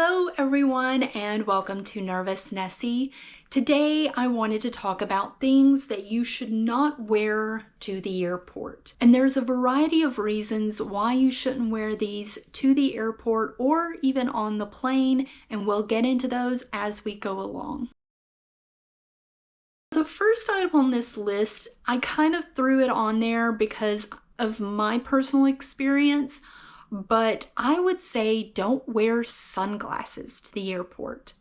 Hello everyone and welcome to Nervous Nessie. Today I wanted to talk about things that you should not wear to the airport. And there's a variety of reasons why you shouldn't wear these to the airport or even on the plane, and we'll get into those as we go along. The first item on this list, I kind of threw it on there because of my personal experience, but I would say don't wear sunglasses to the airport.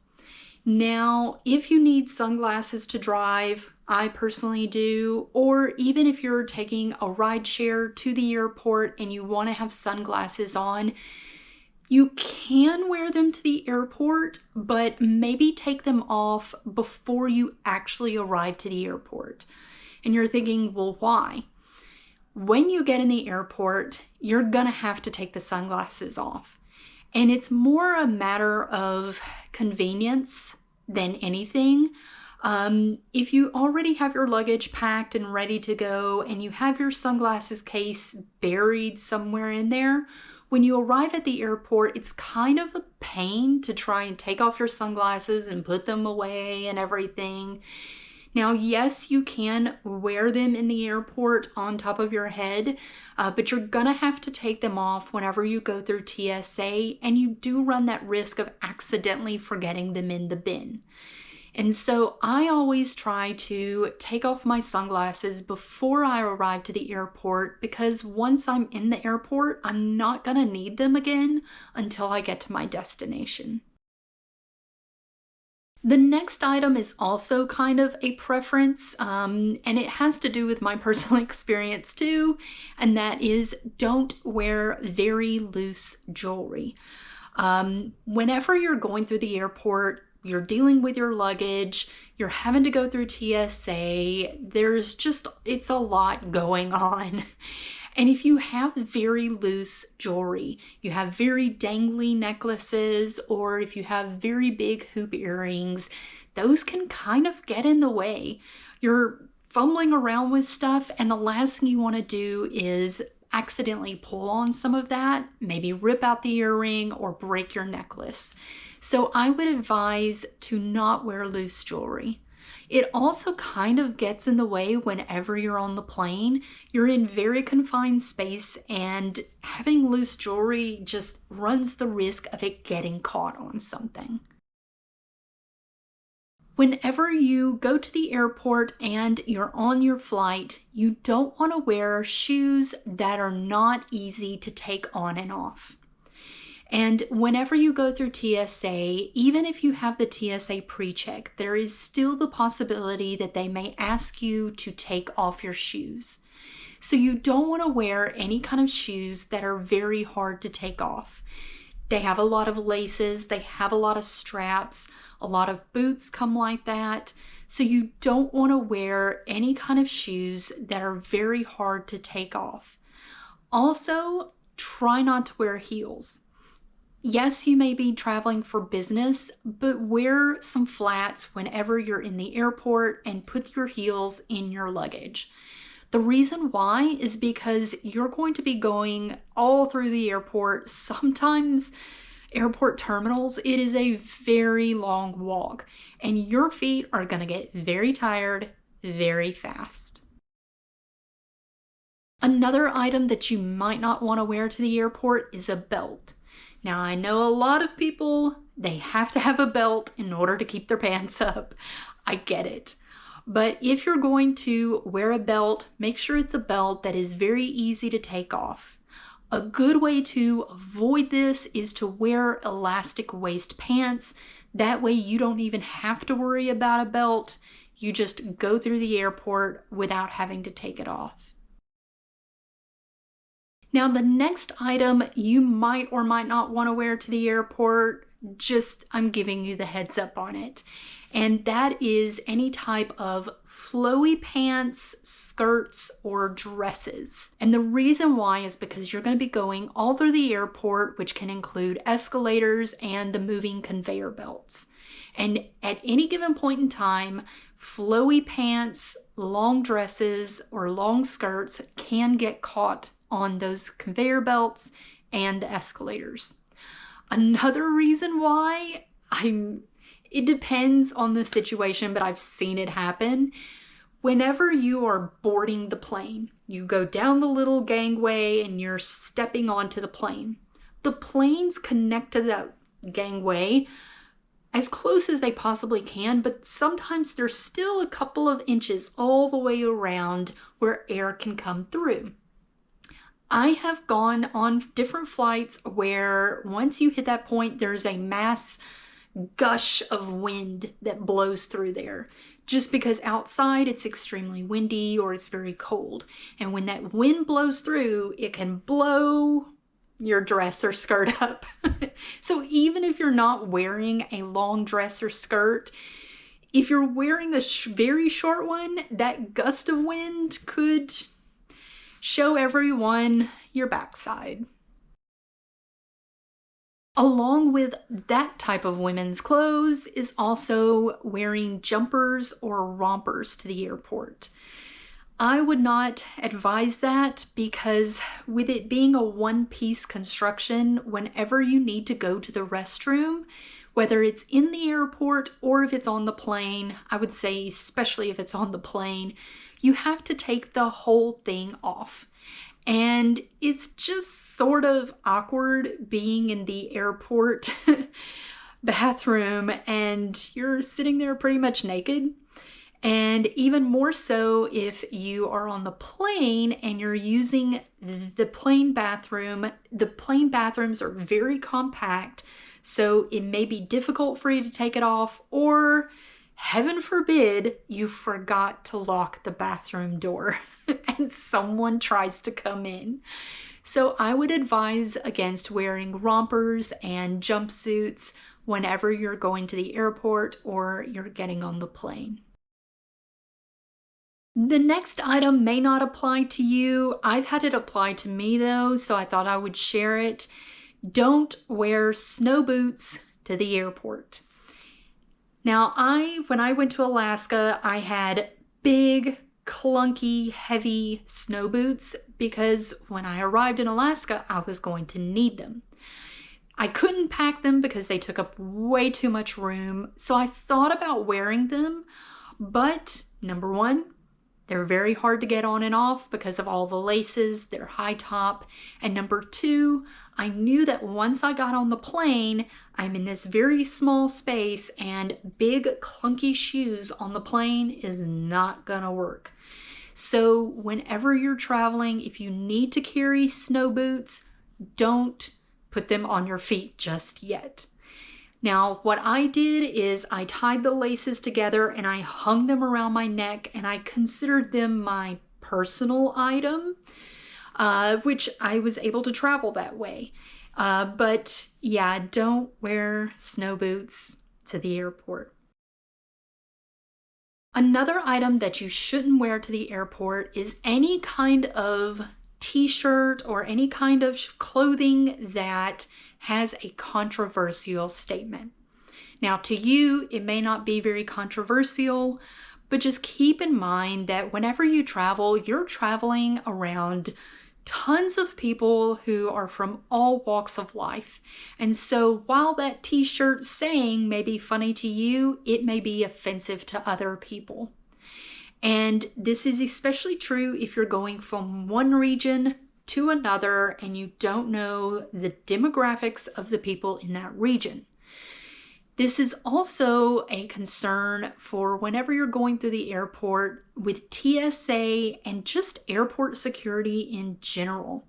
Now, if you need sunglasses to drive, I personally do, or even if you're taking a ride share to the airport and you want to have sunglasses on, you can wear them to the airport, but maybe take them off before you actually arrive to the airport. And you're thinking, well, why? When you get in the airport, you're gonna have to take the sunglasses off. And it's more a matter of convenience than anything. If you already have your luggage packed and ready to go and you have your sunglasses case buried somewhere in there, when you arrive at the airport, it's kind of a pain to try and take off your sunglasses and put them away and everything. Now, yes, you can wear them in the airport on top of your head, but you're gonna have to take them off whenever you go through TSA, and you do run that risk of accidentally forgetting them in the bin. And so I always try to take off my sunglasses before I arrive to the airport, because once I'm in the airport, I'm not gonna need them again until I get to my destination. The next item is also kind of a preference, and it has to do with my personal experience too, and that is don't wear very loose jewelry. Whenever you're going through the airport, you're dealing with your luggage, you're having to go through TSA, it's a lot going on. And if you have very loose jewelry, you have very dangly necklaces, or if you have very big hoop earrings, those can kind of get in the way. You're fumbling around with stuff, and the last thing you want to do is accidentally pull on some of that, maybe rip out the earring or break your necklace. So I would advise to not wear loose jewelry. It also kind of gets in the way whenever you're on the plane. You're in very confined space, and having loose jewelry just runs the risk of it getting caught on something. Whenever you go to the airport and you're on your flight, you don't want to wear shoes that are not easy to take on and off. And whenever you go through TSA, even if you have the TSA pre-check, there is still the possibility that they may ask you to take off your shoes. So you don't want to wear any kind of shoes that are very hard to take off. They have a lot of laces, they have a lot of straps, a lot of boots come like that. So you don't want to wear any kind of shoes that are very hard to take off. Also, try not to wear heels. Yes, you may be traveling for business, but wear some flats whenever you're in the airport and put your heels in your luggage. The reason why is because you're going to be going all through the airport. Sometimes airport terminals, it is a very long walk, and your feet are going to get very tired very fast. Another item that you might not want to wear to the airport is a belt. Now, I know a lot of people, they have to have a belt in order to keep their pants up. I get it. But if you're going to wear a belt, make sure it's a belt that is very easy to take off. A good way to avoid this is to wear elastic waist pants. That way you don't even have to worry about a belt. You just go through the airport without having to take it off. Now, the next item you might or might not want to wear to the airport, I'm giving you the heads up on it. And that is any type of flowy pants, skirts, or dresses. And the reason why is because you're going to be going all through the airport, which can include escalators and the moving conveyor belts. And at any given point in time, flowy pants, long dresses, or long skirts can get caught on those conveyor belts and the escalators. Another reason why it depends on the situation, but I've seen it happen. Whenever you are boarding the plane, you go down the little gangway and you're stepping onto the plane. The planes connect to that gangway as close as they possibly can, but sometimes there's still a couple of inches all the way around where air can come through. I have gone on different flights where once you hit that point, there's a mass gush of wind that blows through there, just because outside it's extremely windy or it's very cold. And when that wind blows through, it can blow your dress or skirt up. So even if you're not wearing a long dress or skirt, if you're wearing a very short one, that gust of wind could show everyone your backside. Along with that type of women's clothes is also wearing jumpers or rompers to the airport. I would not advise that because with it being a one-piece construction, whenever you need to go to the restroom, whether it's in the airport or if it's on the plane, I would say especially if it's on the plane, you have to take the whole thing off. And it's just sort of awkward being in the airport bathroom and you're sitting there pretty much naked. And even more so if you are on the plane and you're using the plane bathroom. The plane bathrooms are very compact, so it may be difficult for you to take it off, or heaven forbid you forgot to lock the bathroom door and someone tries to come in. So I would advise against wearing rompers and jumpsuits whenever you're going to the airport or you're getting on the plane. The next item may not apply to you. I've had it apply to me though, so I thought I would share it. Don't wear snow boots to the airport. Now, when I went to Alaska, I had big, clunky, heavy snow boots because when I arrived in Alaska, I was going to need them. I couldn't pack them because they took up way too much room, so I thought about wearing them, but number one, they're very hard to get on and off because of all the laces, they're high top, and number two, I knew that once I got on the plane, I'm in this very small space and big clunky shoes on the plane is not gonna work. So whenever you're traveling, if you need to carry snow boots, don't put them on your feet just yet. Now, what I did is I tied the laces together and I hung them around my neck and I considered them my personal item, which I was able to travel that way. But yeah, don't wear snow boots to the airport. Another item that you shouldn't wear to the airport is any kind of t-shirt or any kind of clothing that has a controversial statement. Now, to you, it may not be very controversial, but just keep in mind that whenever you travel, you're traveling around tons of people who are from all walks of life. And so while that t-shirt saying may be funny to you, it may be offensive to other people. And this is especially true if you're going from one region to another and you don't know the demographics of the people in that region. This is also a concern for whenever you're going through the airport with TSA and just airport security in general.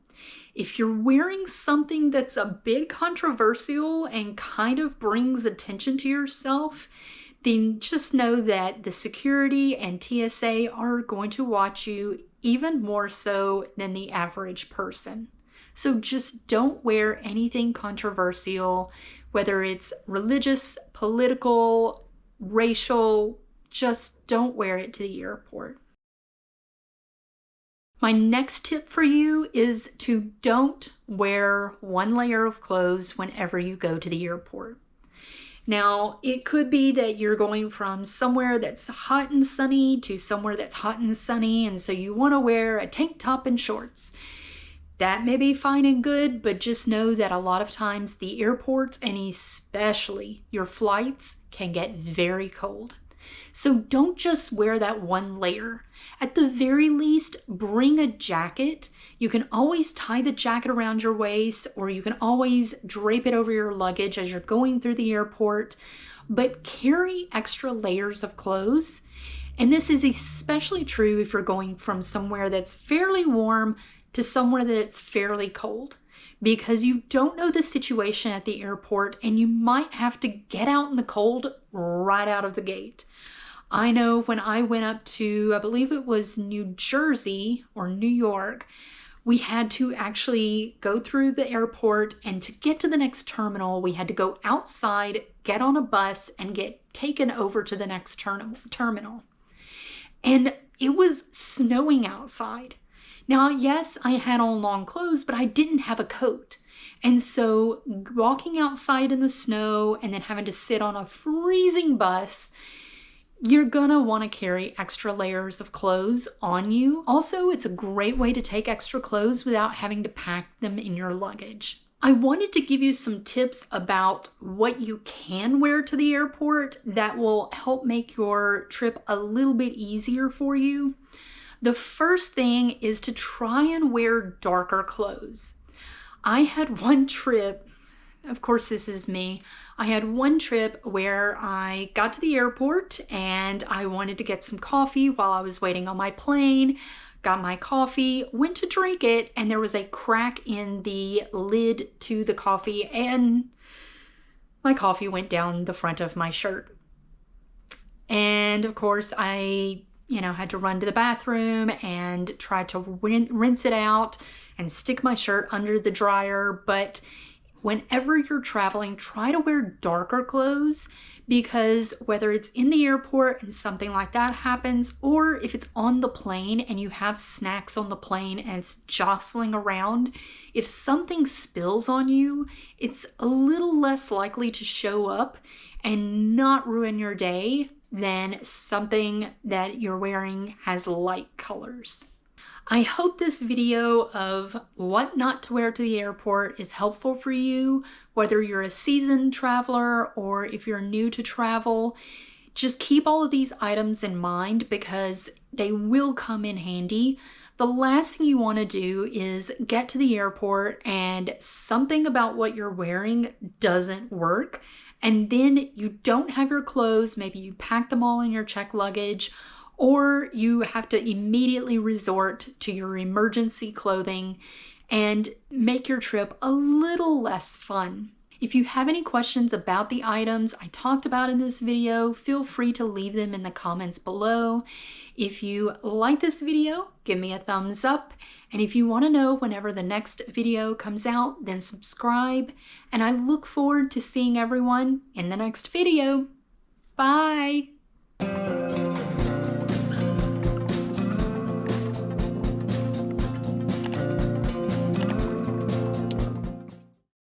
If you're wearing something that's a bit controversial and kind of brings attention to yourself, then just know that the security and TSA are going to watch you even more so than the average person. So just don't wear anything controversial, whether it's religious, political, racial, just don't wear it to the airport. My next tip for you is to don't wear one layer of clothes whenever you go to the airport. Now, it could be that you're going from somewhere that's hot and sunny to somewhere that's hot and sunny, and so you want to wear a tank top and shorts. That may be fine and good, but just know that a lot of times the airports and especially your flights can get very cold. So don't just wear that one layer. At the very least, bring a jacket. You can always tie the jacket around your waist, or you can always drape it over your luggage as you're going through the airport, but carry extra layers of clothes. And this is especially true if you're going from somewhere that's fairly warm to somewhere that's fairly cold, because you don't know the situation at the airport and you might have to get out in the cold right out of the gate. I know when I went up to, I believe it was New Jersey or New York, we had to actually go through the airport, and to get to the next terminal, we had to go outside, get on a bus, and get taken over to the next terminal. And it was snowing outside. Now, yes, I had on long clothes, but I didn't have a coat. And so walking outside in the snow and then having to sit on a freezing bus, you're gonna want to carry extra layers of clothes on you. Also, it's a great way to take extra clothes without having to pack them in your luggage. I wanted to give you some tips about what you can wear to the airport that will help make your trip a little bit easier for you. The first thing is to try and wear darker clothes. I had one trip, of course this is me, I had one trip where I got to the airport and I wanted to get some coffee while I was waiting on my plane. Got my coffee, went to drink it, and there was a crack in the lid to the coffee, and my coffee went down the front of my shirt. And of course, I had to run to the bathroom and try to rinse it out and stick my shirt under the dryer. But whenever you're traveling, try to wear darker clothes, because whether it's in the airport and something like that happens, or if it's on the plane and you have snacks on the plane and it's jostling around, if something spills on you, it's a little less likely to show up and not ruin your day than something that you're wearing has light colors. I hope this video of what not to wear to the airport is helpful for you, whether you're a seasoned traveler or if you're new to travel. Just keep all of these items in mind because they will come in handy. The last thing you want to do is get to the airport and something about what you're wearing doesn't work, and then you don't have your clothes, maybe you pack them all in your checked luggage, or you have to immediately resort to your emergency clothing and make your trip a little less fun. If you have any questions about the items I talked about in this video, feel free to leave them in the comments below. If you like this video, give me a thumbs up. And if you want to know whenever the next video comes out, then subscribe. And I look forward to seeing everyone in the next video. Bye!